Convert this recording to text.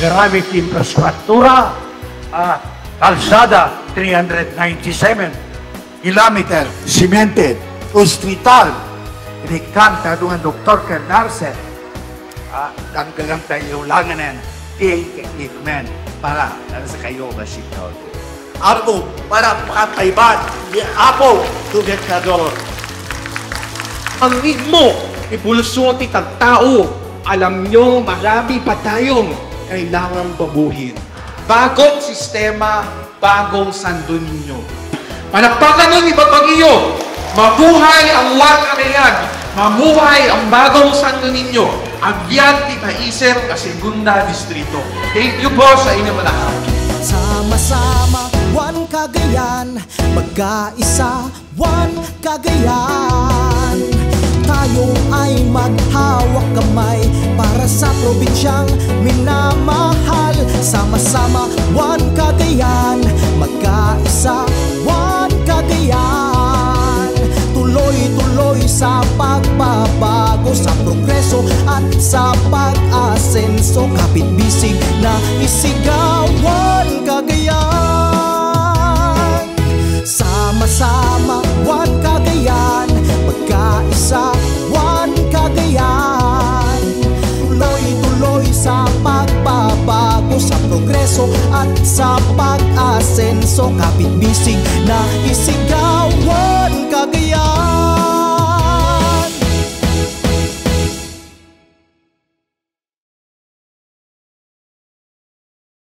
Maraming infrastruktura, kalsada, 397 kilometer, cemented, hospital, inikanta doon ang doktor ka narset, ang gagantay yung langanan, ikmen, para sa kayo na sigaw. Apo, para makatayban, apo, tubig ka doon. Ang ritmo, ipuluswati ng tao, alam nyo, marami pa tayong kailangang babuhin. Bagong sistema, bagong sando ninyo. Panakpakan nun, ibabag iyo. Mabuhay ang Lagarian. Mabuhay ang bagong sando ninyo. Agyan ti Paiser, Segunda Distrito. Thank you po sa inyo lahat. Sama-sama, one Cagayan. Magkaisa, one Cagayan. Tayo ay maghawak kamay para sa probinsyang minamahal. Sama-sama, one Cagayan. Magkaisa, one Cagayan. Tuloy-tuloy sa pagbabago, sa progreso at sa pag-asenso. Kapit-bisig na isigaw, one Cagayan. Sama-sama, one Cagayan. Magkaisa, one Cagayan. Tuloy-tuloy sa pagbabago, sa progreso at sa pag-asenso. Kapit-bisig na isigaw, one Cagayan.